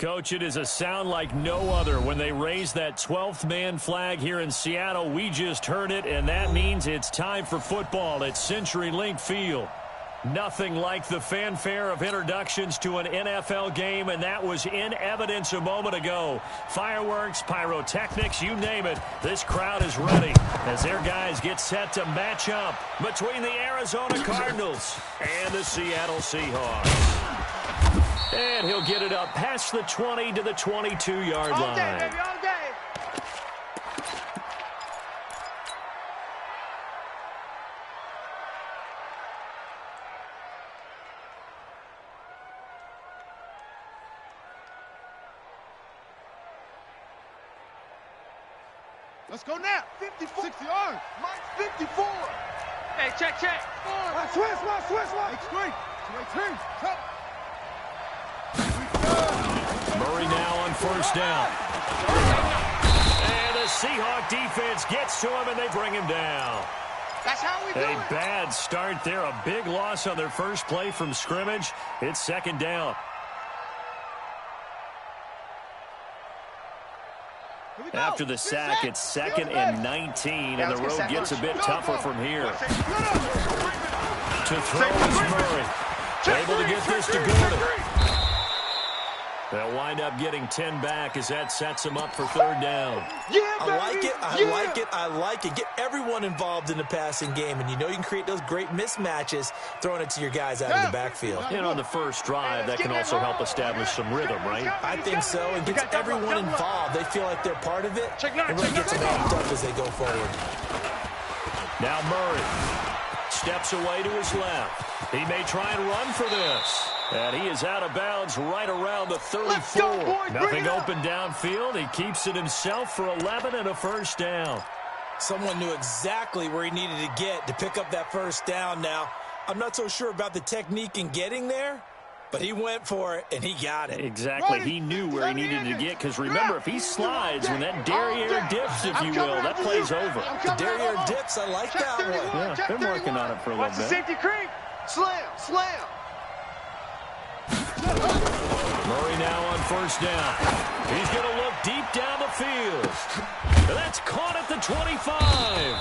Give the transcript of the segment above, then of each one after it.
Coach, it is a sound like no other when they raise that 12th man flag here in Seattle. We just heard it, and that means it's time for football at CenturyLink Field. Nothing like the fanfare of introductions to an NFL game, and that was in evidence a moment ago. Fireworks, pyrotechnics, you name it. This crowd is ready as their guys get set to match up between the Arizona Cardinals and the Seattle Seahawks. And he'll get it up past the 20 to the 22-yard line. All day, baby, all day. Let's go now. 54. 60 yards. Mike, 54. Hey, check. Switch. Extreme. Murray now on first down. And the Seahawk defense gets to him, and they bring him down. That's how we do it. A bad start there. A big loss on their first play from scrimmage. It's second down. After the sack, it's 2nd and 19, and the road gets a bit tougher from here. To throw is Murray. Able to get this to Gordon. They'll wind up getting 10 back as that sets them up for third down. I like it. Get everyone involved in the passing game, and you know you can create those great mismatches throwing it to your guys out of the backfield. And on the first drive, that can also help establish some rhythm, right? I think so. It gets everyone involved. They feel like they're part of it. It really gets them amped up as they go forward. Now Murray steps away to his left. He may try and run for this. And he is out of bounds right around the 34. Nothing open downfield. He keeps it himself for 11 and a first down. Someone knew exactly where he needed to get to pick up that first down. Now, I'm not so sure about the technique in getting there, but he went for it, and he got it. Exactly. He knew where he needed to get, because remember, if he slides when that derriere dips, if you will, that play's over. The derriere dips, I like that one. Yeah, been working on it for a little Watch the bit. safety creep. Slam. Murray now on first down. He's going to look deep down the field. And that's caught at the 25.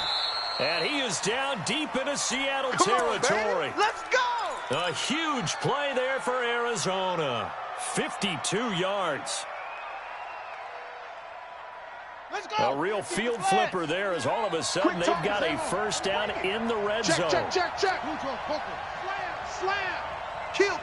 And he is down deep into Seattle territory. Let's go. A huge play there for Arizona. 52 yards. Let's go. A real field flipper there, as all of a sudden they've got a first down in the red zone. Check. Slam. Kill.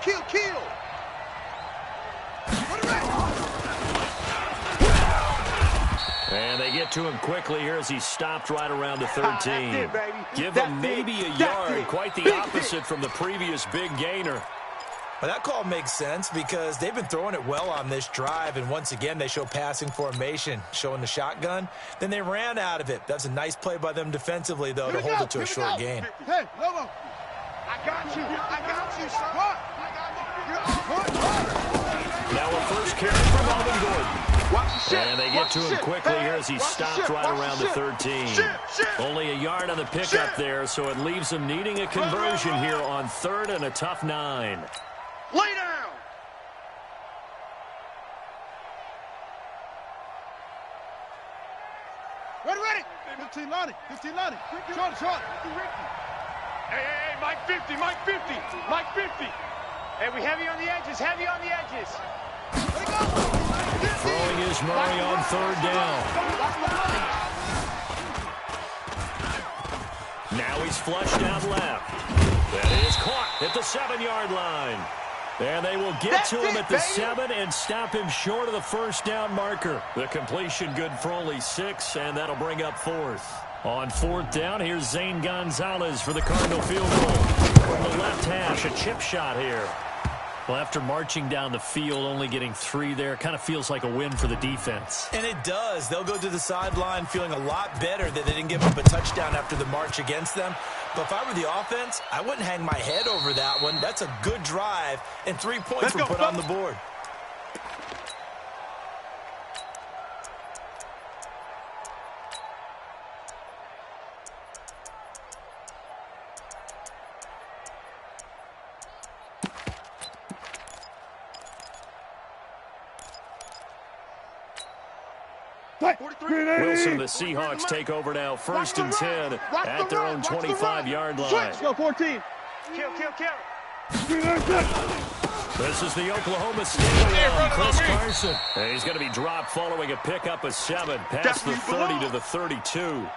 And they get to him quickly here as he stopped right around the 13. Give him maybe a yard, quite the opposite from the previous big gainer. Well, that call makes sense because they've been throwing it well on this drive, and once again they show passing formation, showing the shotgun. Then they ran out of it. That's a nice play by them defensively, though, to hold it to a short gain. Hey, Lobo. I got you, son. Now a first carry from Melvin Gordon. And they get to him quickly here as he stopped right around the 13. Only a yard on the pickup there, so it leaves them needing a conversion here on 3rd and a tough 9. Lay down. Ready. 15 Lonnie. Short. Hey, Mike 50. Hey, we heavy on the edges. Throwing is Murray on 3rd down. Now he's flushed out left. That is caught at the 7-yard line. And they will get to him at the 7 and stop him short of the first down marker. The completion good for only 6, and that'll bring up 4th. On 4th down, here's Zane Gonzalez for the Cardinal field goal. From the left hash, a chip shot here. Well, after marching down the field, only getting 3 there, kind of feels like a win for the defense. And it does. They'll go to the sideline feeling a lot better that they didn't give up a touchdown after the march against them. But if I were the offense, I wouldn't hang my head over that one. That's a good drive, and 3 points were put on the board. Wilson, the Seahawks take over now. 1st and 10 at their own 25-yard line. Let's go, 14. Kill. This is the Oklahoma State Chris Carson. And he's going to be dropped following a pickup of 7 past the 30 to the 32.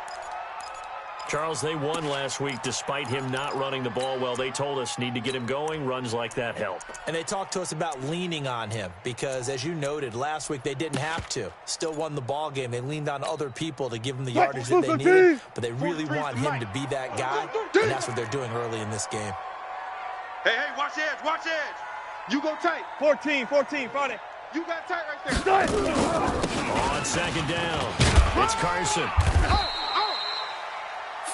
Charles, they won last week despite him not running the ball well. They told us need to get him going. Runs like that help. And they talked to us about leaning on him because, as you noted, last week they didn't have to. Still won the ball game. They leaned on other people to give them the yardage that they needed, but they really want him to be that guy, and that's what they're doing early in this game. Hey, watch edge. You go tight. 14, Friday. You got tight right there. On 2nd down, it's Carson.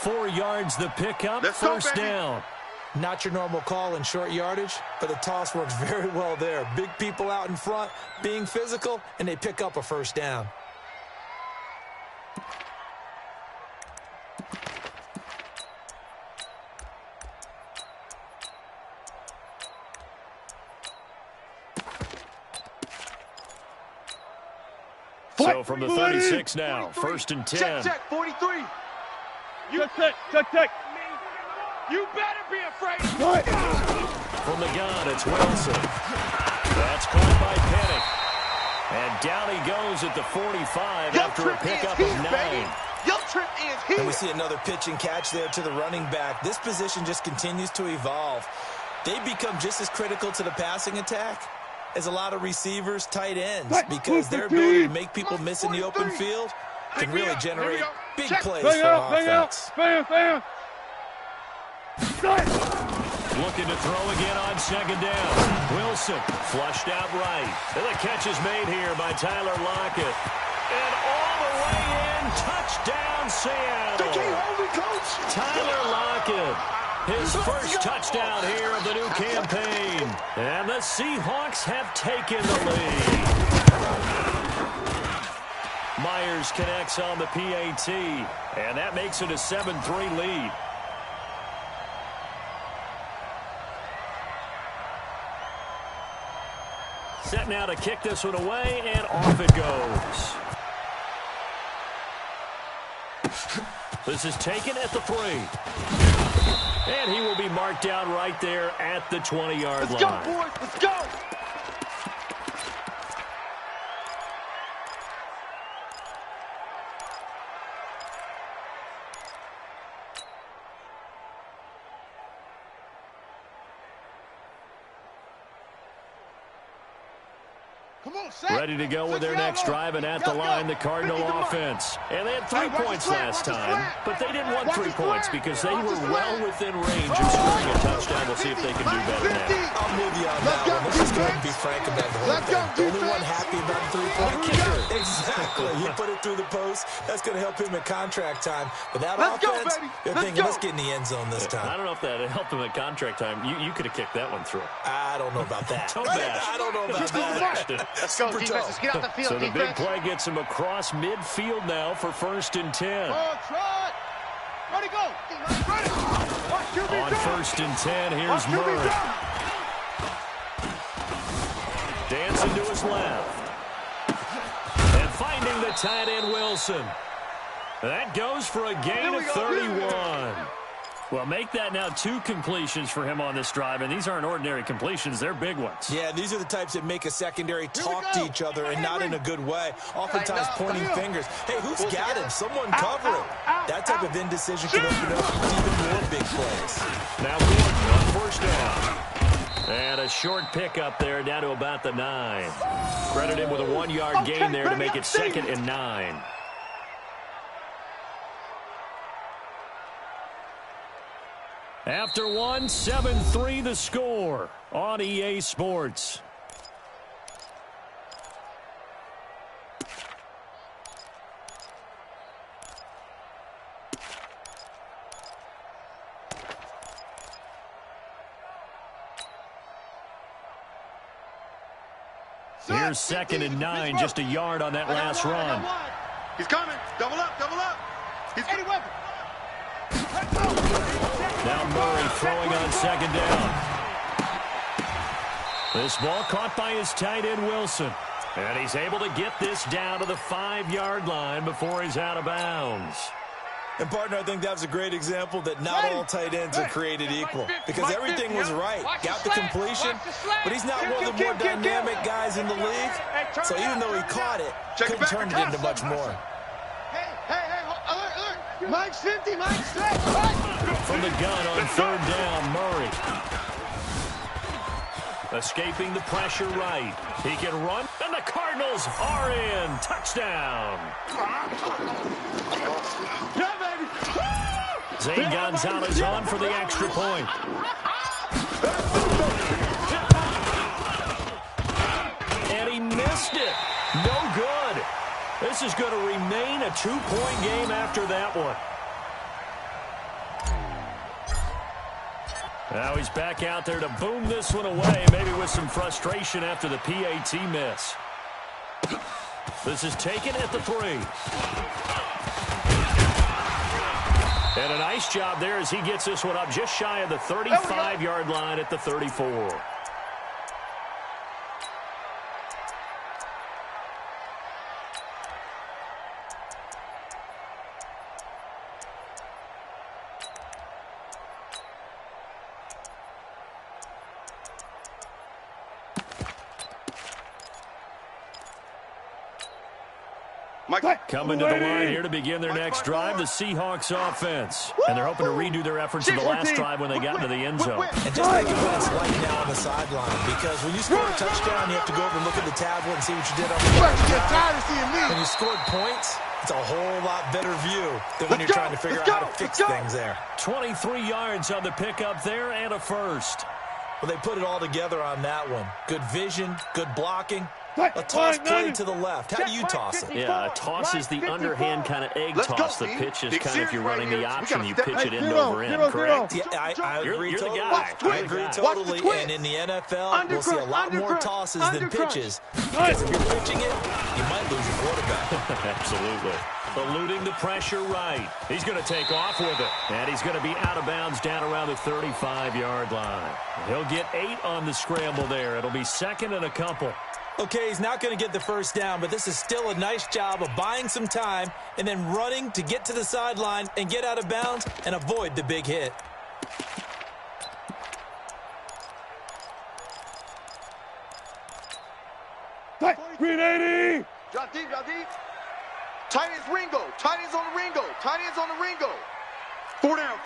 4 yards the pickup, first down. Not your normal call in short yardage, but the toss works very well there. Big people out in front, being physical, and they pick up a first down. So from the 36 now, 1st and 10. Check, 43. Check. You better be afraid. From the gun, it's Wilson. That's caught by Penny. And down he goes at the 45 after a pickup of 9. Your trip is here. And we see another pitch and catch there to the running back. This position just continues to evolve. They become just as critical to the passing attack as a lot of receivers, tight ends, because their ability to make people miss in the open field can really generate big plays for offense. Looking to throw again on 2nd down. Wilson flushed out right. And the catch is made here by Tyler Lockett. And all the way in, touchdown Seattle. They can't hold me, coach. Tyler Lockett. His first touchdown here of the new campaign. And the Seahawks have taken the lead. Myers connects on the PAT. And that makes it a 7-3 lead. Set now to kick this one away, and off it goes. This is taken at the 3. And he will be marked down right there at the 20-yard line. Let's go, boys. Let's go. Ready to go with their next drive, and at the line, the Cardinal offense. And they had 3 points last time, but they didn't want 3 points because they were well within range of scoring a touchdown. We'll see if they can do better now. I'm with you on that one. Let's just go ahead and be frank about the whole thing. The only one happy about the 3-point kicker. Exactly. You put it through the post. That's going to help him at contract time. But that offense, they're thinking, let's get in the end zone this time. I don't know if that helped him at contract time. You could have kicked that one through. I don't know about that. I don't know about that. Let's go, defense. Let's get out the field, so the big play gets him across midfield now for 1st and 10. Ready, go. Ready. On 1st and 10, here's Murray. Dancing to his left. And finding the tight end, Wilson. That goes for a gain of 31. Well, make that now 2 completions for him on this drive, and these aren't ordinary completions. They're big ones. Yeah, these are the types that make a secondary talk to each other and not in a good way. Oftentimes pointing fingers. Hey, who's got him? Someone cover him. That type of indecision can open up even more big plays. Now Gordon on 1st down. And a short pickup there down to about the 9. Credit him with a 1-yard gain there to make it 2nd and 9. After 1, 7-3 the score on EA Sports. Here's 2nd and 9, just a yard on that last run. He's coming. Double up. He's any weapon. Now Murray throwing on 2nd down. This ball caught by his tight end, Wilson. And he's able to get this down to the 5-yard line before he's out of bounds. And, partner, I think that was a great example that not all tight ends are created equal. Because everything was right. Got the completion, but he's not one of the more dynamic guys in the league. So even though he caught it, couldn't turn it into much more. Hey, alert. Mike's 50, Mike's straight. From the gun on 3rd down, Murray. Escaping the pressure right. He can run, and the Cardinals are in. Touchdown. Yeah, baby. Zane Gonzalez on for the extra point. And he missed it. No good. This is going to remain a 2-point game after that one. Now he's back out there to boom this one away, maybe with some frustration after the PAT miss. This is taken at the 3. And a nice job there as he gets this one up just shy of the 35-yard line at the 34. Coming to the line here to begin their next drive, the Seahawks offense. And they're hoping to redo their efforts in the last drive when they got into the end zone. And just think of what it's like now on the sideline, because when you score a touchdown, you have to go over and look at the tablet and see what you did on the drive. When you scored points, it's a whole lot better view than when you're trying to figure out how to fix things there. 23 yards on the pickup there and a first. Well, they put it all together on that one. Good vision, good blocking. A toss play to the left. How do you toss it? Yeah, a toss is the underhand kind of egg toss. The pitch is kind of, if you're running the option, you pitch it end over end, correct? Yeah, I agree you're totally. The guy. I agree totally. And in the NFL, we'll see a lot more tosses than pitches. Because if you're pitching it, you might lose your quarterback. Absolutely. Eluding the pressure right. He's going to take off with it. And he's going to be out of bounds down around the 35-yard line. He'll get 8 on the scramble there. It'll be 2nd and a couple. Okay, he's not going to get the first down, but this is still a nice job of buying some time and then running to get to the sideline and get out of bounds and avoid the big hit. Green 80. Drop deep. Tight ends Ringo. Tight ends on the Ringo. 4 down.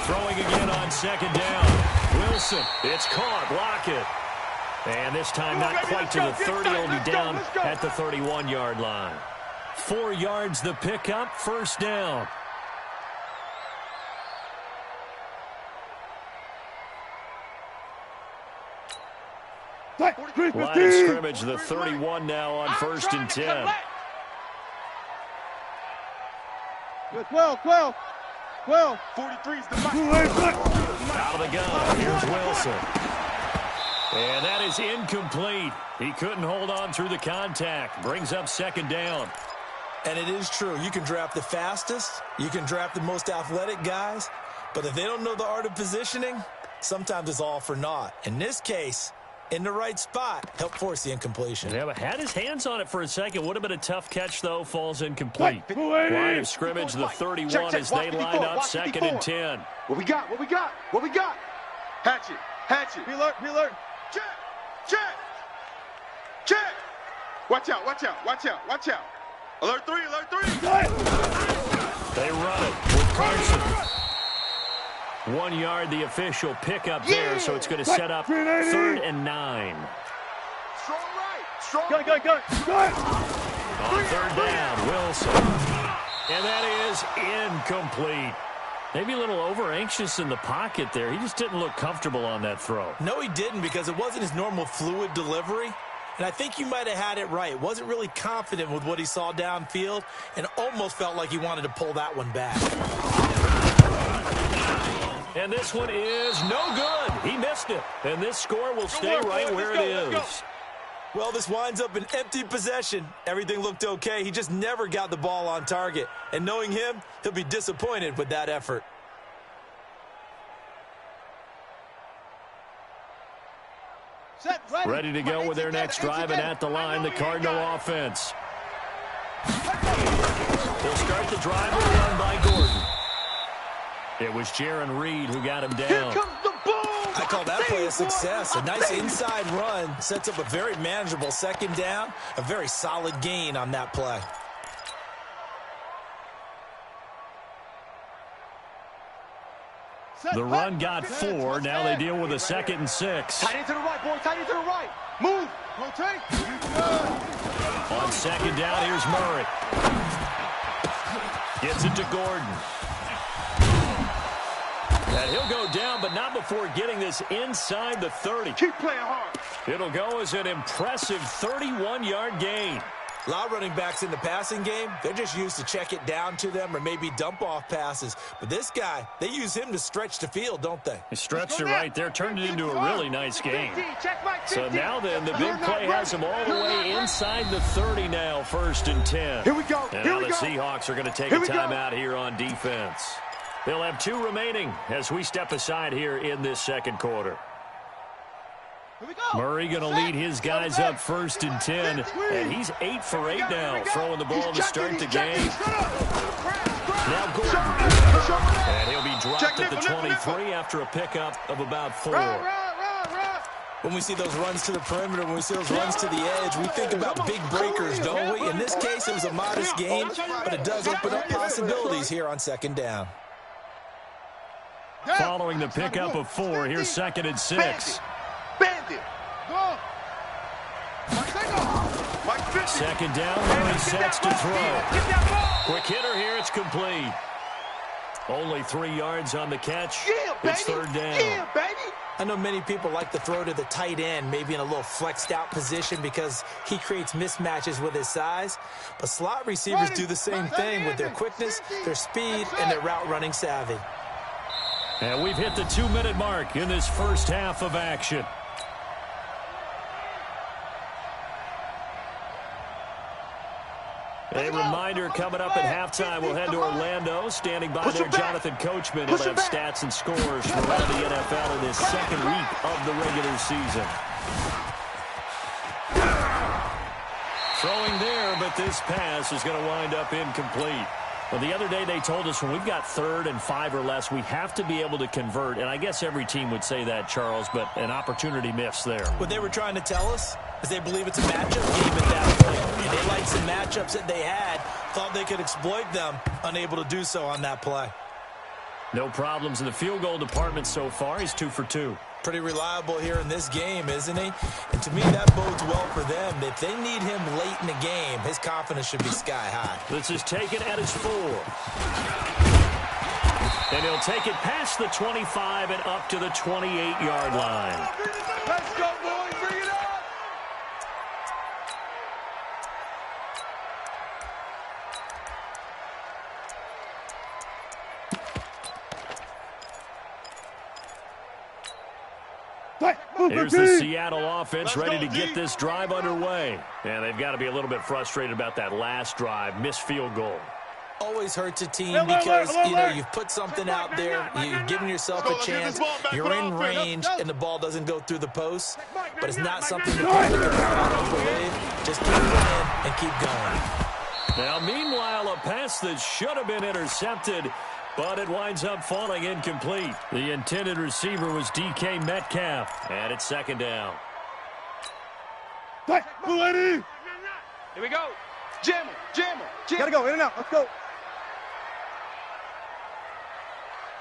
Throwing again on 2nd down. Wilson, it's caught. Block it. And this time not quite to the 30. He'll be down at the 31-yard line. 4 yards the pickup, 1st down. Line of scrimmage, the 31 now on 1st and 10. 12. 43 is the Out of the gun, here's Wilson. And that is incomplete. He couldn't hold on through the contact. Brings up 2nd down. And it is true. You can draft the fastest. You can draft the most athletic guys. But if they don't know the art of positioning, sometimes it's all for naught. In this case, in the right spot, help force the incompletion. Yeah, but had his hands on it for a second. Would have been a tough catch, though. Falls incomplete. Line of scrimmage, the 31 as they line up 2nd and 10. What we got? Hatchet. Be alert. Check. Watch out. Alert 3. They run it with Carson. 1 yard, the official pickup there, so it's going to set up 3rd and 9. Strong right. Go. On 3rd down, Wilson. And that is incomplete. Maybe a little over-anxious in the pocket there. He just didn't look comfortable on that throw. No, he didn't, because it wasn't his normal fluid delivery. And I think you might have had it right. Wasn't really confident with what he saw downfield and almost felt like he wanted to pull that one back. And this one is no good. He missed it. And this score will stay right where it is. Well, this winds up an empty possession. Everything looked okay. He just never got the ball on target. And knowing him, he'll be disappointed with that effort. Set, right. Ready to go with their next drive, and at the line, the Cardinal offense. They'll start the drive with a run by Gordon. It was Jaron Reed who got him down. Here comes the boom. I call that play a success. A nice inside run sets up a very manageable second down. A very solid gain on that play. The run got 4. Now they deal with a 2nd and 6. Tight end to the right, boy. Tight end to the right. Move. Rotate. On 2nd down, here's Murray. Gets it to Gordon. And he'll go down, but not before getting this inside the 30. Keep playing hard. It'll go as an impressive 31-yard gain. A lot of running backs in the passing game, they're just used to check it down to them or maybe dump off passes. But this guy, they use him to stretch the field, don't they? He stretched it right there, turned it into a really nice game. So now then, the big play has him all the way inside the 30 now, 1st and 10. Here we go. And Here now we the go. Seahawks are going to take a timeout here on defense. They'll have 2 remaining as we step aside here in this 2nd quarter. Murray going to lead his guys up 1st and 10, and he's 8 for 8 now, throwing the ball to start the game. Now Gordon, and he'll be dropped at the 23 after a pickup of about 4. When we see those runs to the perimeter, when we see those runs to the edge, we think about big breakers, don't we? In this case, it was a modest gain, but it does open up possibilities here on 2nd down. Following the pickup of 4, here's 2nd and 6. Bandit. Go. 2nd down, Murray sets to throw. Quick hitter here, it's complete. Only 3 yards on the catch. It's 3rd down. Yeah, baby. I know many people like to throw to the tight end, maybe in a little flexed out position because he creates mismatches with his size. But slot receivers do the same thing with their quickness, their speed, and their route running savvy. And we've hit the 2-minute mark in this first half of action. A reminder coming up at halftime, we'll head to Orlando. Standing by there, Jonathan Coachman. He'll have stats and scores from around the NFL in this 2nd week of the regular season. Throwing there, but this pass is going to wind up incomplete. Well, the other day they told us when we've got 3rd and 5 or less, we have to be able to convert. And I guess every team would say that, Charles, but an opportunity missed there. What they were trying to tell us is they believe it's a matchup game at that point. And they liked some matchups that they had, thought they could exploit them, unable to do so on that play. No problems in the field goal department so far. He's 2 for 2. Pretty reliable here in this game, isn't he? And to me, that bodes well for them. If they need him late in the game, his confidence should be sky high. This is taken at his 4. And he'll take it past the 25 and up to the 28-yard line. Let's go, boys. Bring it up. Here's the Seattle offense ready to get this drive underway. And they've got to be a little bit frustrated about that last drive, missed field goal. Always hurts a team because, you know, you've put something out there, you've given yourself a chance, you're in range, and the ball doesn't go through the post. But it's not something to believe. Just keep playing and keep going. Now, meanwhile, a pass that should have been intercepted, but it winds up falling incomplete. The intended receiver was DK Metcalf, and it's 2nd down. Here we go. Jammer. Gotta go, in and out. Let's go.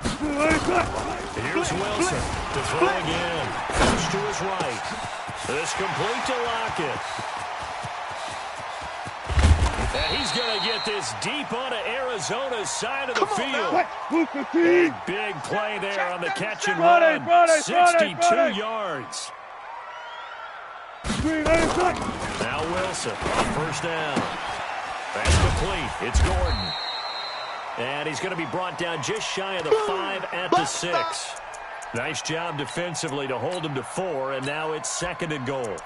Here's Wilson to throw again. Comes to his right. This complete to Lockett. And he's going to get this deep onto Arizona's side of the field. A big play there on the catch and run. 62 yards. Now Wilson on 1st down. That's complete. It's Gordon. And he's going to be brought down just shy of the 5 at the 6. Nice job defensively to hold him to 4, and now it's 2nd and goal.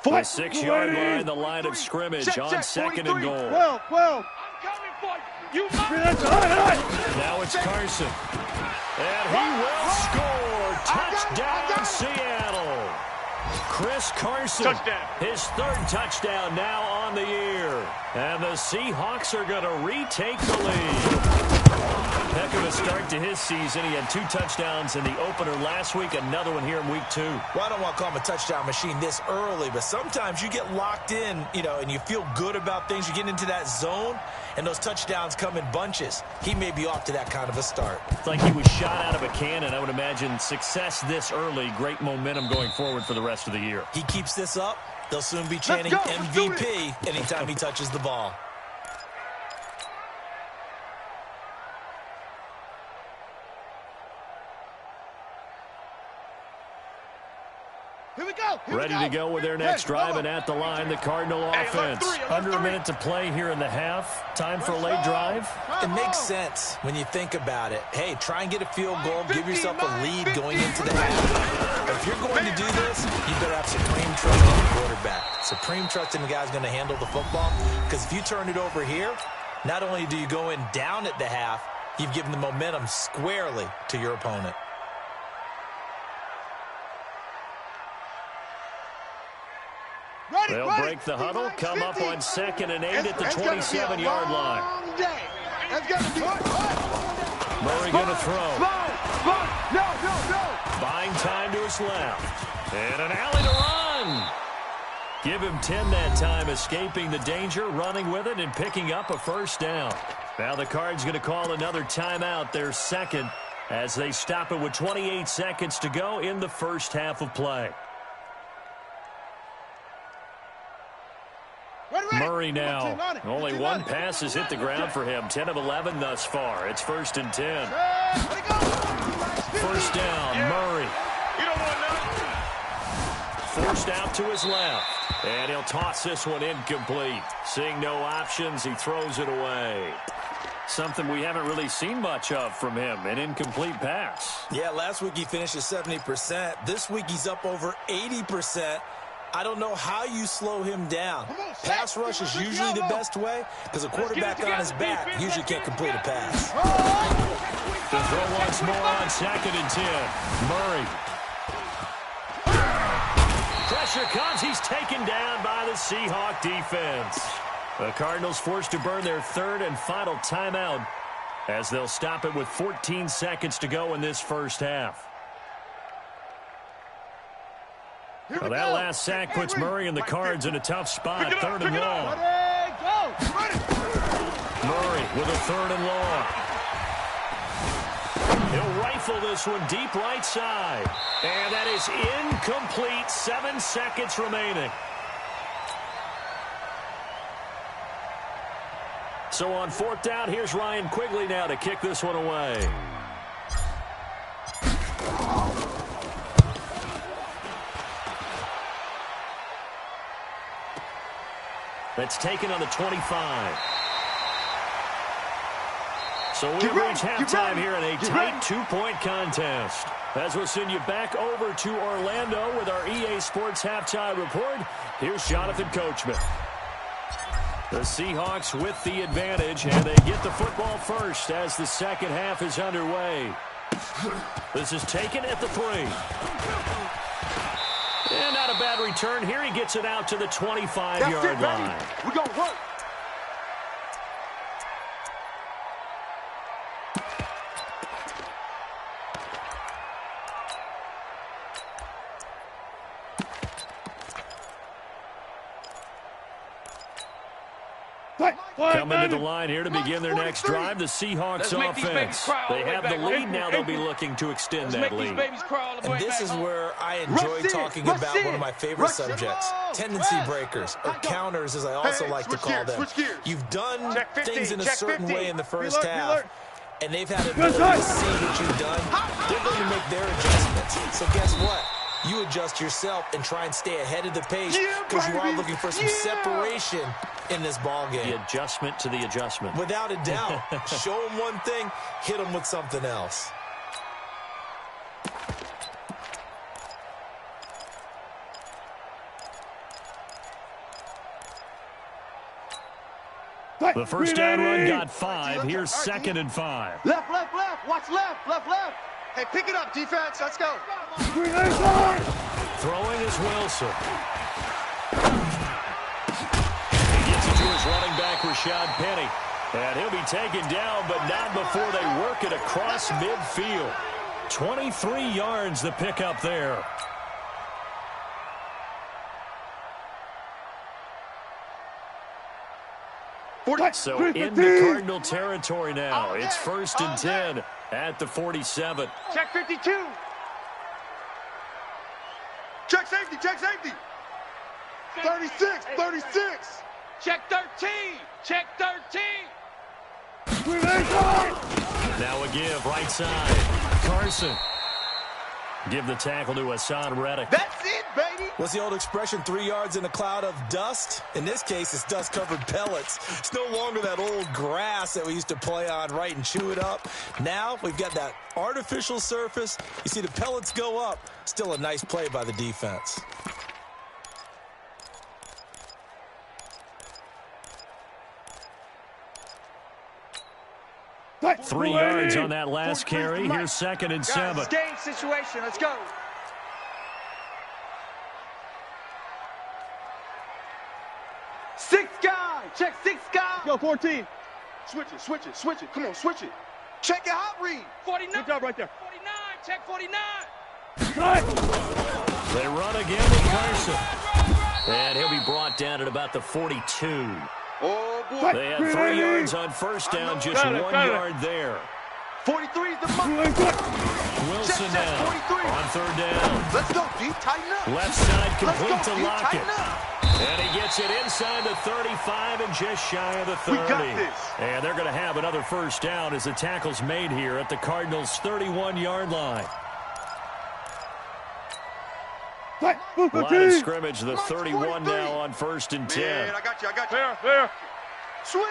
The 6-yard line, the line of scrimmage on 2nd and goal. 12. I'm coming for you. Now it's Carson. And he will score. Touchdown, Seattle. Chris Carson, his third touchdown now on the year. And the Seahawks are going to retake the lead. Heck of a start to his season. He had 2 touchdowns in the opener last week, another one here in week 2. Well, I don't want to call him a touchdown machine this early, but sometimes you get locked in, and you feel good about things. You get into that zone, and those touchdowns come in bunches. He may be off to that kind of a start. It's like he was shot out of a cannon. I would imagine success this early, great momentum going forward for the rest of the year. He keeps this up, they'll soon be chanting MVP anytime he touches the ball. Ready to go with their next drive, and at the line, the Cardinal offense. Under a minute to play here in the half. Time for a late drive. It makes sense when you think about it. Hey, try and get a field goal. Give yourself a lead going into the half. But if you're going to do this, you better have supreme trust in the quarterback. Supreme trust in the guy's going to handle the football. Because if you turn it over here, not only do you go in down at the half, you've given the momentum squarely to your opponent. They'll break the huddle, come up on 2nd and 8 at the 27-yard line. Murray going to throw. Buying time to his left. And an alley to run. Give him 10 that time, escaping the danger, running with it, and picking up a first down. Now the Cards going to call another timeout, their second, as they stop it with 28 seconds to go in the first half of play. Murray now. Only one pass has hit the ground for him. 10 of 11 thus far. It's 1st and 10. First down, Murray. Forced out to his left. And he'll toss this one incomplete. Seeing no options, he throws it away. Something we haven't really seen much of from him, an incomplete pass. Yeah, last week he finished at 70%. This week he's up over 80%. I don't know how you slow him down. Pass rush is usually the best way because a quarterback on his back usually can't complete a pass. The throw once more on 2nd and 10. Murray. Pressure comes. He's taken down by the Seahawk defense. The Cardinals forced to burn their 3rd and final timeout as they'll stop it with 14 seconds to go in this first half. Well, that last sack puts Murray and the Cards in a tough spot. 3rd and long. Murray with a 3rd and long. He'll rifle this one deep right side. And that is incomplete. 7 seconds remaining. So on 4th down, here's Ryan Quigley now to kick this one away. That's taken on the 25. So we reach halftime here in a tight 2-point contest. As we'll send you back over to Orlando with our EA Sports Halftime Report, here's Jonathan Coachman. The Seahawks with the advantage, and they get the football first as the second half is underway. This is taken at the 3. And not a bad return here. He gets it out to the 25-yard line. We're going to work. Coming to the line here to begin their next drive, the Seahawks offense. They have the lead now. They'll be looking to extend that lead. And this is where I enjoy talking about one of my favorite subjects, tendency breakers, or counters as I also like to call them. You've done things in a certain way in the first half, and they've had an ability to see what you've done. They're going to make their adjustments. So guess what? You adjust yourself and try and stay ahead of the pace because you are looking for some separation in this ball game. The adjustment to the adjustment. Without a doubt. Show them one thing, hit them with something else. The first down run got 5. Here's 2nd and 5. Left, left, left. Watch left, left, left. Hey, pick it up, defense. Let's go. Throwing is Wilson. He gets it to his running back, Rashad Penny. And he'll be taken down, but not before they work it across midfield. 23 yards the pickup there. So into Cardinal territory now. It's 1st and 10 at the 47. Check 52. Check safety, check safety. 36, 36. Check 13. Check 13. Now a give, right side. Carson. Give the tackle to Hassan Reddick. That's it, baby. What's the old expression, 3 yards in a cloud of dust? In this case, it's dust-covered pellets. It's no longer that old grass that we used to play on, right, and chew it up. Now we've got that artificial surface. You see the pellets go up. Still a nice play by the defense. Three yards on that last carry. Here's 2nd and 7. Guys, game situation. Let's go. Six guy. Check 6 guy. Go, 14. Switch it, switch it, switch it. Come on, switch it. Check your hot read. 49. Good job right there. 49. Check 49. They run again with Carson. And he'll be brought down at about the 42. Oh, boy. They had 3 yards on first down, just 1 yard there. 43 is the mark. Wilson check, now 43. on 3rd down. Let's go, D. Tighten up. Left side complete Let's go, to D. Lockett. Tighten up. And he gets it inside the 35 and just shy of the 30. We got this. And they're going to have another first down as the tackle's made here at the Cardinals' 31-yard line. Line of scrimmage, the 31 now on 1st and 10. Man, I got you, I got you. There. Switch,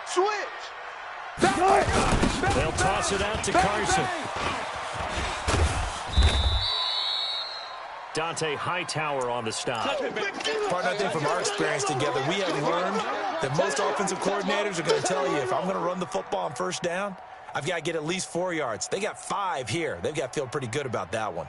switch. They'll toss it out to Carson. Dante Hightower on the stop. Partner, I think from our experience together, we have learned that most offensive coordinators are going to tell you, if I'm going to run the football on 1st down, I've got to get at least 4 yards. They got 5 here. They've got to feel pretty good about that one.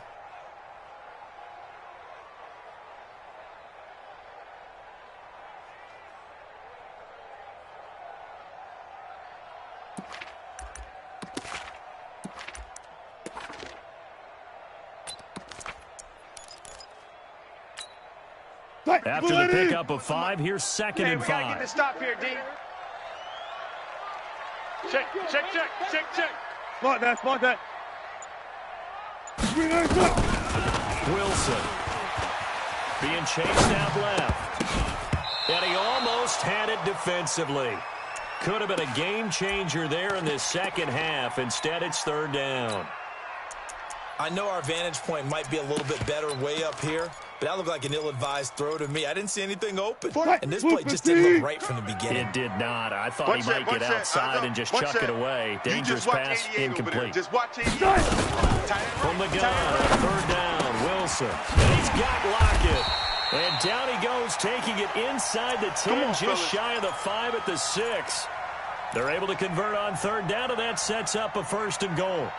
After the pickup of 5, here's 2nd and 5. We got to get the stop here, D. Check. Spot that. Wilson being chased out left. And he almost had it defensively. Could have been a game changer there in this second half. Instead, it's 3rd down. I know our vantage point might be a little bit better way up here, but that looked like an ill-advised throw to me. I didn't see anything open, and this play just didn't look right from the begin't. It did not. I thought he might get outside and just chuck it away. Dangerous pass, incomplete. Just watch 88. From the gun, 3rd down, Wilson. And he's got Lockett. And down he goes, taking it inside the 10, just shy of the 5 at the 6. They're able to convert on 3rd down, and that sets up a 1st and goal.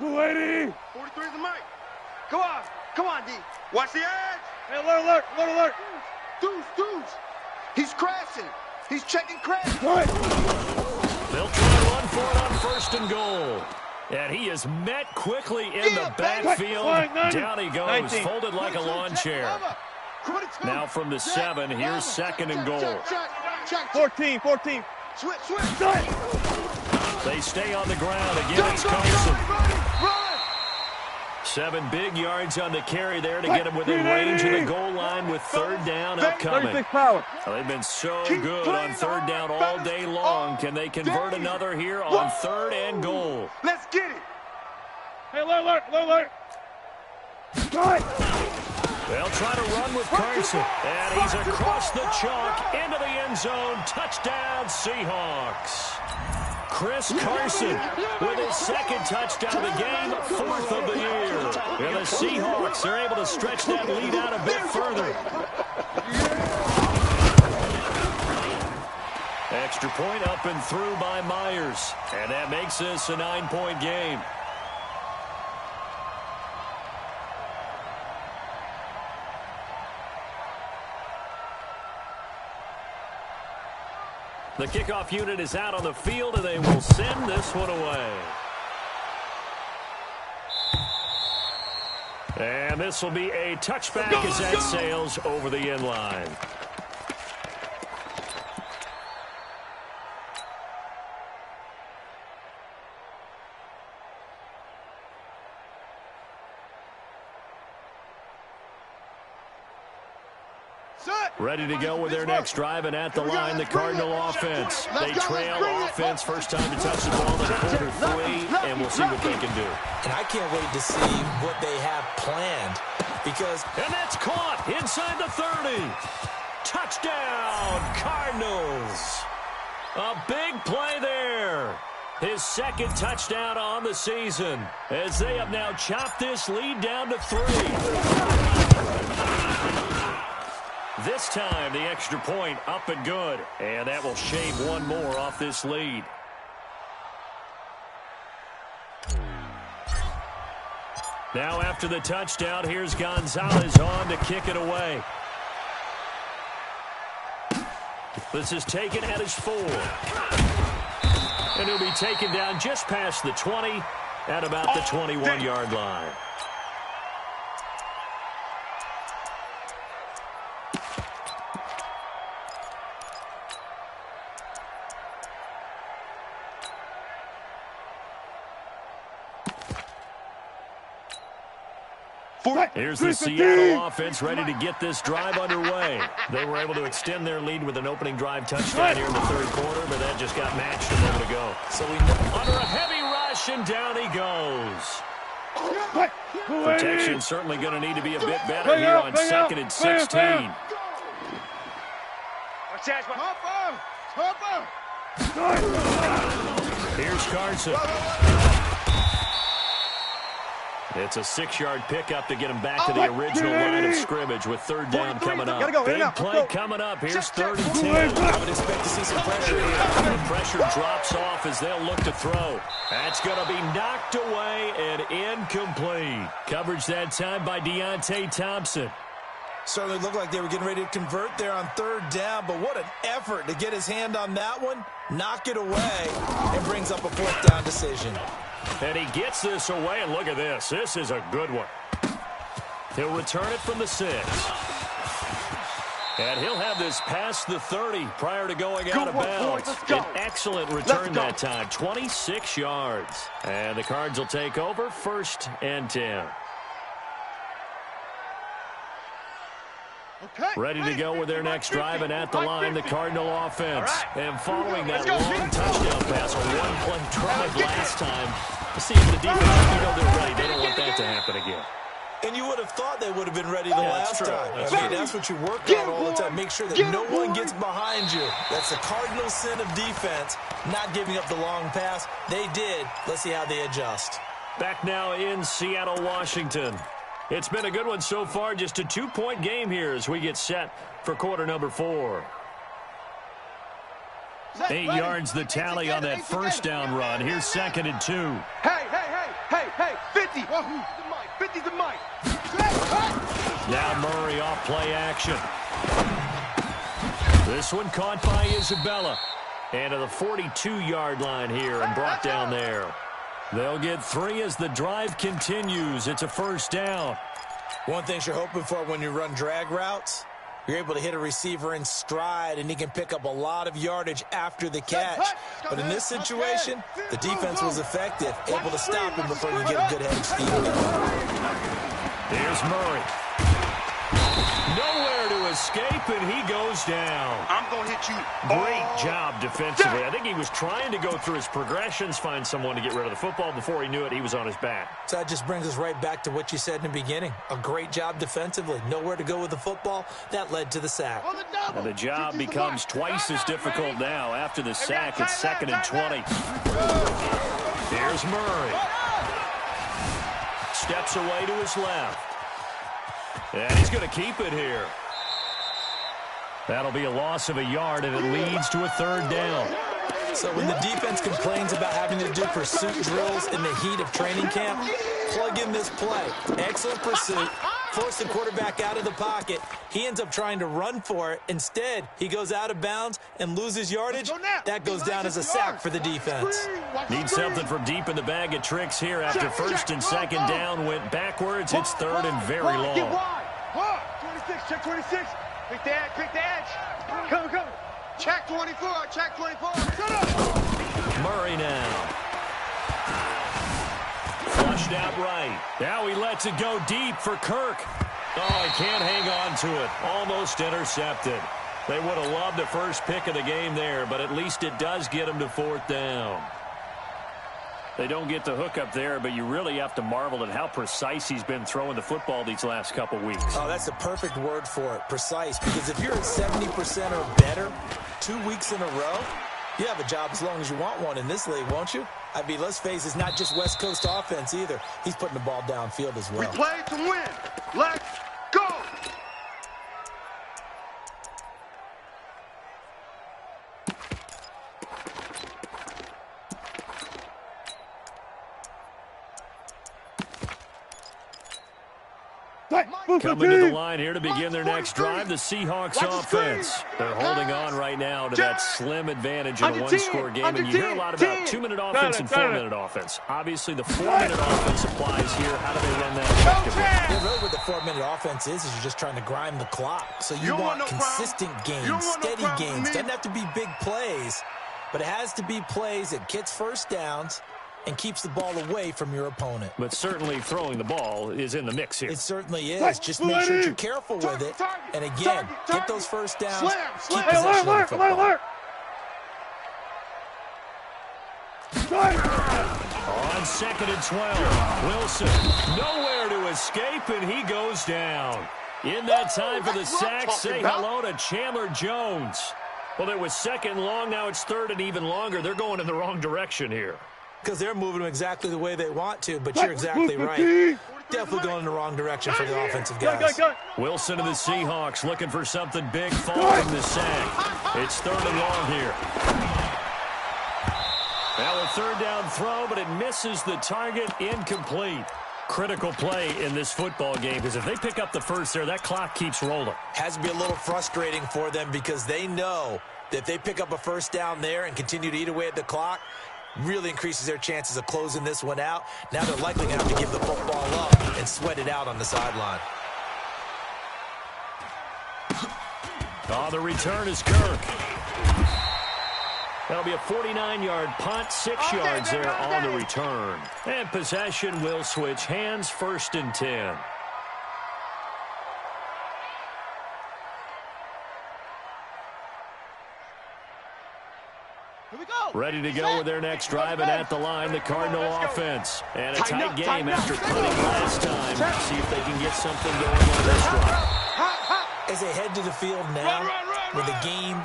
Lady. 43 is the mic. Come on, D. Watch the edge. Hey, alert. Deuce. He's crashing. He's checking crash. They'll try to run for it on 1st and goal. And he is met quickly in the backfield. Down he goes, folded like a lawn chair. Now from the 7, here's 2nd and goal. Check. 14. Switch. They stay on the ground. Again, it's Carson. Run. 7 big yards on the carry there to get him within range of the goal line with 3rd down upcoming. 36 power. Well, they've been so good on 3rd down all day long. Can they convert another here on 3rd and goal? Let's get it. Hey, alert. They'll try to run with Carson. And he's across the chalk into the end zone. Touchdown, Seahawks. Chris Carson with his second touchdown of the game, fourth of the year. And the Seahawks are able to stretch that lead out a bit further. Extra point up and through by Myers. And that makes this a 9-point game. The kickoff unit is out on the field, and they will send this one away. And this will be a touchback as that sails over the end line. Ready to go with their next drive, and at the line, the Cardinal offense. They trail offense, first time to touch the ball in quarter 3, and we'll see what they can do. And I can't wait to see what they have planned because... And that's caught inside the 30. Touchdown, Cardinals. A big play there. His second touchdown on the season as they have now chopped this lead down to 3. This time, the extra point up and good. And that will shave one more off this lead. Now after the touchdown, here's Gonzalez on to kick it away. This is taken at his 4. And he'll be taken down just past the 20 at about the 21-yard line. Here's the Seattle offense ready to get this drive underway. They were able to extend their lead with an opening drive touchdown here in the third quarter, but that just got matched a moment ago. So under a heavy rush, and down he goes. Protection certainly going to need to be a bit better here on 2nd and 16. Here's Carson. It's a 6-yard pickup to get him back to the original line of scrimmage with third down coming up. Big play coming up. Here's 3rd and 10. I would expect to see some pressure here. The pressure drops off as they'll look to throw. That's going to be knocked away and incomplete. Coverage that time by Deontay Thompson. Certainly looked like they were getting ready to convert there on 3rd down, but what an effort to get his hand on that one, knock it away, and brings up a 4th down decision. And he gets this away, and look at this. This is a good one. He'll return it from the 6. And he'll have this past the 30 prior to going out of bounds. An excellent return that time, 26 yards. And the Cards will take over 1st and 10. Ready to go with their next drive, and at the line, the Cardinal offense. And following that long touchdown pass, a one-play drive last time, see if the defense, they're ready. They don't want that to happen again. And you would have thought they would have been ready the last time. That's what you work on all the time. Make sure that no one gets behind you. That's the Cardinal sin of defense, not giving up the long pass. They did. Let's see how they adjust. Back now in Seattle, Washington. It's been a good one so far. Just a 2-point game here as we get set for quarter number 4. 8 yards the tally on that first down run. Here's 2nd and 2. Hey, 50. 50's the mic. Now Murray off play action. This one caught by Isabella. And to the 42-yard line here and brought down there. They'll get 3 as the drive continues. It's a 1st down. One thing you're hoping for when you run drag routes, you're able to hit a receiver in stride, and he can pick up a lot of yardage after the catch. But in this situation, the defense was effective, able to stop him before you get a good head of steam. Here's Murray. Nowhere to escape, and he goes down. I'm going to hit you. Great job defensively. I think he was trying to go through his progressions, find someone to get rid of the football. Before he knew it, he was on his back. So that just brings us right back to what you said in the beginning. A great job defensively. Nowhere to go with the football. That led to the sack. And the job becomes twice as difficult now. After the sack, it's 2nd and 20. Here's Murray. Steps away to his left. And he's going to keep it here. That'll be a loss of a yard, and it leads to a 3rd down. So when the defense complains about having to do pursuit drills in the heat of training camp, plug in this play. Excellent pursuit. Force the quarterback out of the pocket. He ends up trying to run for it. Instead, he goes out of bounds and loses yardage. That goes down as a sack for the defense. Need something from deep in the bag of tricks here. After 1st and 2nd down went backwards, it's 3rd and very long. 26, check 26. Pick the edge, pick the edge. Come. Check 24, check 24. Shut up. Murray now. Flushed out right. Now he lets it go deep for Kirk. Oh, he can't hang on to it. Almost intercepted. They would have loved the first pick of the game there, but at least it does get him to 4th down. They don't get the hook up there, but you really have to marvel at how precise he's been throwing the football these last couple weeks. Oh, that's the perfect word for it, precise, because if you're at 70% or better 2 weeks in a row, you have a job as long as you want one in this league, won't you? I mean, let's face it, it's not just West Coast offense either. He's putting the ball downfield as well. We played to win. Let's go. Coming to the line here to begin their next drive, the Seahawks offense. They're holding on right now to that slim advantage in a one-score game. And you hear a lot about 2-minute offense and 4-minute offense. Obviously, the 4-minute offense applies here. How do they run that effectively? Yeah, really what the 4-minute offense is you're just trying to grind the clock. So you want consistent gains, steady gains. Doesn't have to be big plays, but it has to be plays that gets first downs and keeps the ball away from your opponent. But certainly throwing the ball is in the mix here. It certainly is. Just make sure you're careful with it. And again, get those first downs. Keep possession of the football. On 2nd and 12, Wilson nowhere to escape, and he goes down. In that time for the sack, say hello to Chandler Jones. Well, it was 2nd long. Now it's 3rd and even longer. They're going in the wrong direction here. Because they're moving them exactly the way they want to, but you're exactly right. Definitely going in the wrong direction for the offensive guys. Wilson and the Seahawks looking for something big following the sack. It's 3rd and long here. Now a 3rd down throw, but it misses the target, incomplete. Critical play in this football game, because if they pick up the first there, that clock keeps rolling. Has to be a little frustrating for them because they know that if they pick up a first down there and continue to eat away at the clock, really increases their chances of closing this one out. Now they're likely going to have to give the football up and sweat it out on the sideline. Oh, the return is Kirk. That'll be a 49-yard punt, 6 yards there on the return. And possession will switch hands, 1st and 10. Ready to go with their next drive, and at the line, the Cardinal offense. And a tight game after punting last time. See if they can get something going on this drive. As they head to the field now, with the game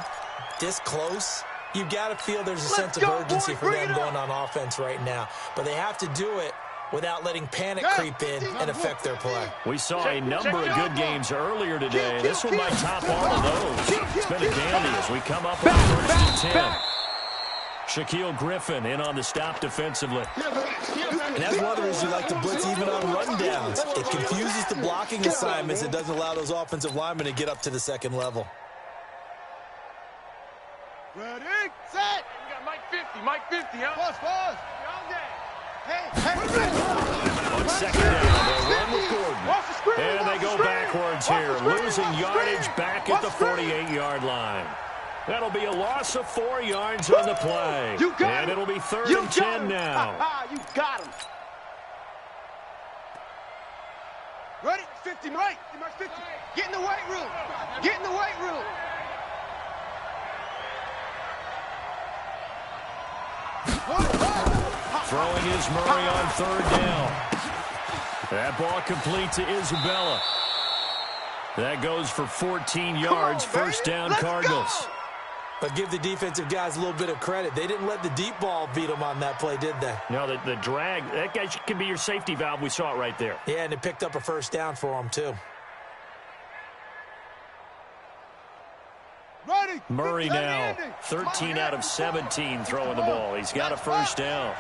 this close, you've got to feel there's a sense of urgency for them going on offense right now. But they have to do it without letting panic creep in and affect their play. We saw a number of good games earlier today. This one might top all of those. It's been a dandy as we come up on 1st and 10. Shaquille Griffin in on the stop defensively. And that's one of the reasons you like to blitz even on rundowns. It confuses the blocking assignments. It doesn't allow those offensive linemen to get up to the 2nd level. Ready, set. We got Mike 50, Mike 50, huh? Pause. Hey. On 2nd down, they'll run with Gordon. And they go backwards here, losing yardage back at the 48-yard line. That'll be a loss of 4 yards on the play. And it'll be 3rd and 10 now. You got him. Ready, 50. 50, Mike. March 50. Get in the weight room. Get in the weight room. Throwing is Murray on third down. That ball complete to Isabella. That goes for 14 yards. First down, Cardinals. But give the defensive guys a little bit of credit. They didn't let the deep ball beat them on that play, did they? No, the drag, that guy can be your safety valve. We saw it right there. Yeah, and it picked up a first down for them, too. Murray now, 13 out of 17 throwing the ball. He's got a first down.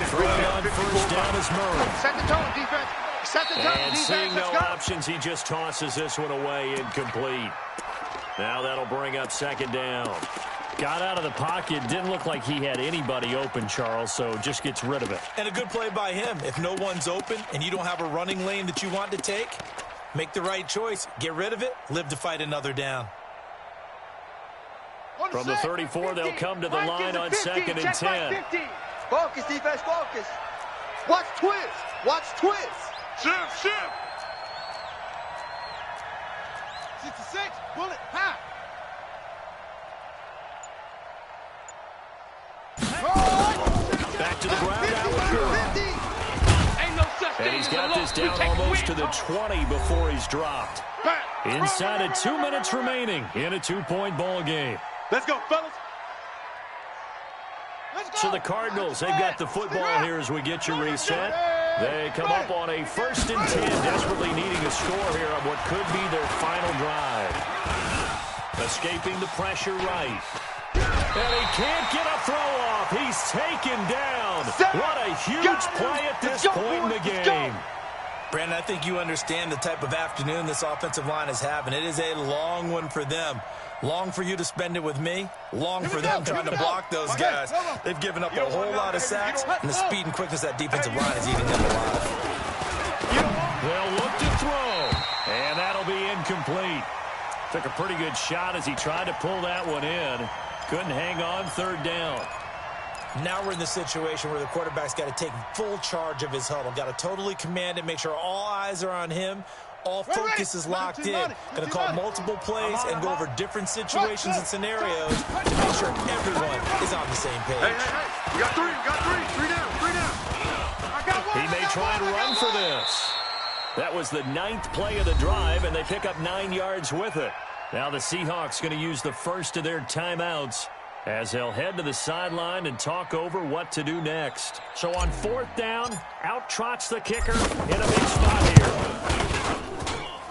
Throwing on first down is Murray. Set the tone, defense. Set the tone, And defense. seeing no Let's go. options, he just tosses this one away, incomplete. Now that'll bring up second down. Got out of the pocket. Didn't look like he had anybody open, Charles, so just gets rid of it. And a good play by him. If no one's open and you don't have a running lane that you want to take, make the right choice. Get rid of it. Live to fight another down. From the 34, they'll come to the line on 2nd and 10. Focus, defense, focus. Watch twist. Watch twist. Shift, shift. 66, bullet, high. Back to the ground now with Gurley. Ain't no such And thing he's as a got loss. this You down take a almost to win. the 20 before he's dropped. Back. Inside of 2 minutes remaining in a 2-point ball game. Let's go, fellas. So the Cardinals, they've got the football here as we get you reset. They come up on a 1st and 10, desperately needing a score here on what could be their final drive. Escaping the pressure right. And he can't get a throw off. He's taken down. What a huge play at this point in the game. Brandon, I think you understand the type of afternoon this offensive line is having. It is a long one for them. Long for you to spend it with me. Long for them trying to block those guys. They've given up a whole lot of sacks, and the speed and quickness of that defensive line is eating them alive. They'll look to throw, and that'll be incomplete. Took a pretty good shot as he tried to pull that one in. Couldn't hang on third down. Now we're in the situation where the quarterback's got to take full charge of his huddle. Got to totally command it, make sure all eyes are on him. All focus is locked in. Going to call multiple plays and go over different situations and scenarios to make sure everyone is on the same page. Hey. We got three. Three down. I got one. He may try and run for this. That was the 9th play of the drive, and they pick up 9 yards with it. Now the Seahawks going to use the first of their timeouts as they'll head to the sideline and talk over what to do next. So on 4th down, out trots the kicker in a big spot here.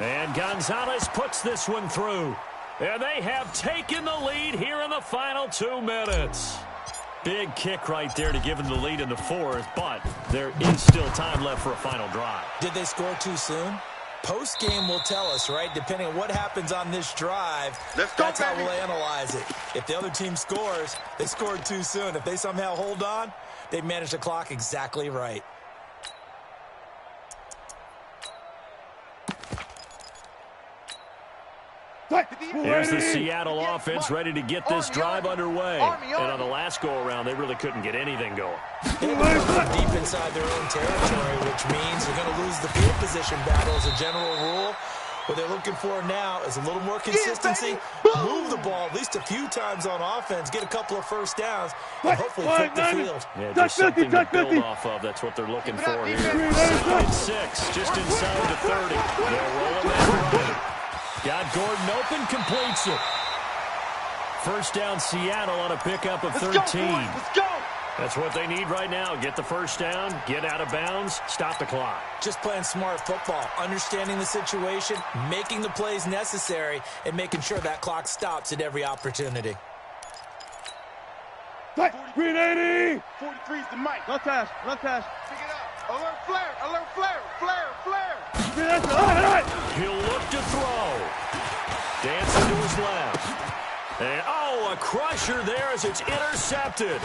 And Gonzalez puts this one through. And they have taken the lead here in the final 2 minutes. Big kick right there to give them the lead in the 4th, but there is still time left for a final drive. Did they score too soon? Post-game will tell us, right? Depending on what happens on this drive, that's how we'll analyze it. If the other team scores, they scored too soon. If they somehow hold on, they managed the clock exactly right. Here's the Seattle offense ready to get this drive underway. And on the last go-around, they really couldn't get anything going. They're deep inside their own territory, which means they're going to lose the field position battle as a general rule. What they're looking for now is a little more consistency, move the ball at least a few times on offense, get a couple of first downs, and hopefully flip the field. Yeah, just something to build off of. That's what they're looking for here. 2nd and 6, just inside the 30. They're rolling that right. Got Gordon open, completes it. First down, Seattle on a pickup of 13. Let's go. That's what they need right now. Get the first down, get out of bounds, stop the clock. Just playing smart football, understanding the situation, making the plays necessary, and making sure that clock stops at every opportunity. Green 80. 43 is the mic. Left hash. Pick it up. Alert flare. He'll look to throw. Dancing to his left. And, a crusher there as it's intercepted.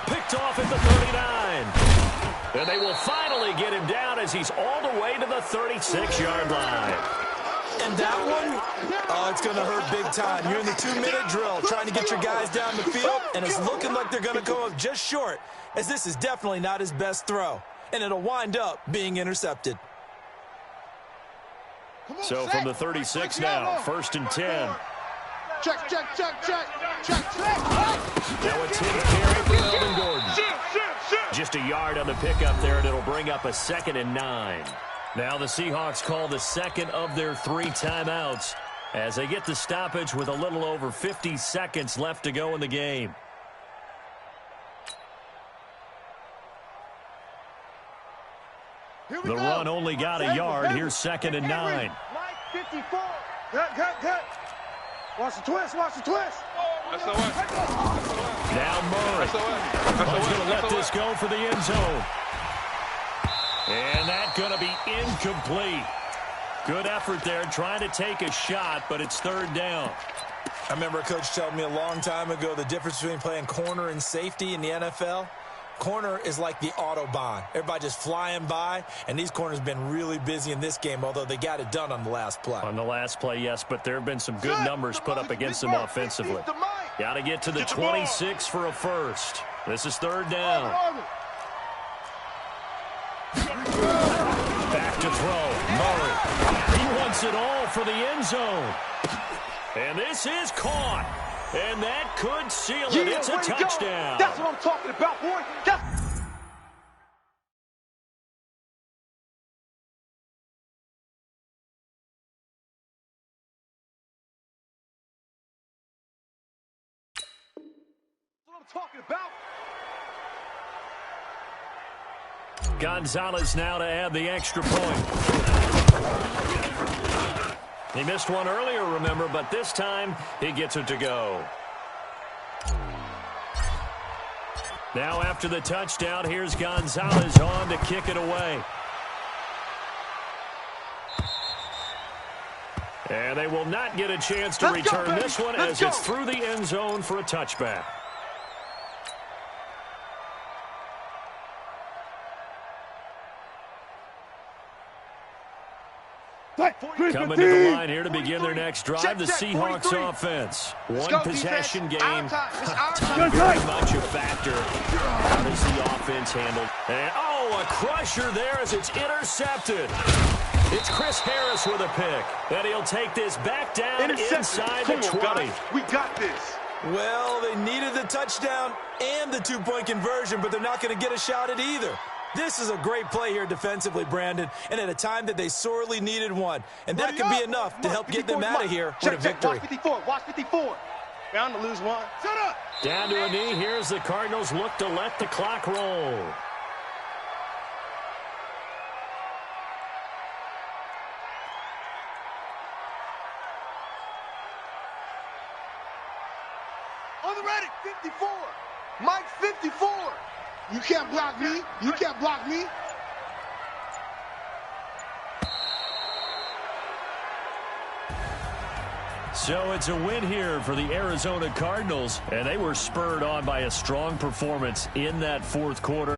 Picked off at the 39. And they will finally get him down as he's all the way to the 36-yard line. And that one, oh, it's going to hurt big time. You're in the 2-minute drill trying to get your guys down the field, and it's looking like they're going to go up just short, as this is definitely not his best throw, and it'll wind up being intercepted. So from the 36 now, 1st and 10. Check, check, check, check, check, check. Now a 10 carry for Melvin Gordon. Just a yard on the pickup there, and it'll bring up a 2nd and 9. Now the Seahawks call the second of their 3 timeouts as they get the stoppage with a little over 50 seconds left to go in the game. The run only got a yard. Here's 2nd and 9. Mike, 54. Cut. Watch the twist, watch the twist. Now Murray. He's going to let this go for the end zone. And that's going to be incomplete. Good effort there, trying to take a shot, but it's 3rd down. I remember a coach telling me a long time ago the difference between playing corner and safety in the NFL. Corner is like the Autobahn. Everybody just flying by, and these corners have been really busy in this game, although they got it done on the last play. On the last play, yes, but there have been some good numbers put up against them offensively. Got to get to the 26 for a first. This is 3rd down. Back to throw. Murray. He wants it all for the end zone. And this is caught. And that could seal it. It's a touchdown. That's what I'm talking about, boy. That's what I'm talking about. Gonzalez now to add the extra point. He missed one earlier, remember, but this time he gets it to go. Now after the touchdown, here's Gonzalez on to kick it away. And they will not get a chance to return this one as it's through the end zone for a touchback. Coming to the line here to begin their next drive, the Seahawks offense. One possession game. Time very much a factor. How does the offense handle? And, a crusher there as it's intercepted. It's Chris Harris with a pick. And he'll take this back down inside the 20. We got this. Well, they needed the touchdown and the 2-point conversion, but they're not going to get a shot at either. This is a great play here defensively, Brandon, and at a time that they sorely needed one. And that could be enough to help get them out of here with a victory. Watch 54, watch 54. Bound to lose one. Shut up. Down to a knee. Here's the Cardinals look to let the clock roll. On the ready, 54. Mike, 54. You can't block me. You can't block me. So it's a win here for the Arizona Cardinals, and they were spurred on by a strong performance in that 4th quarter.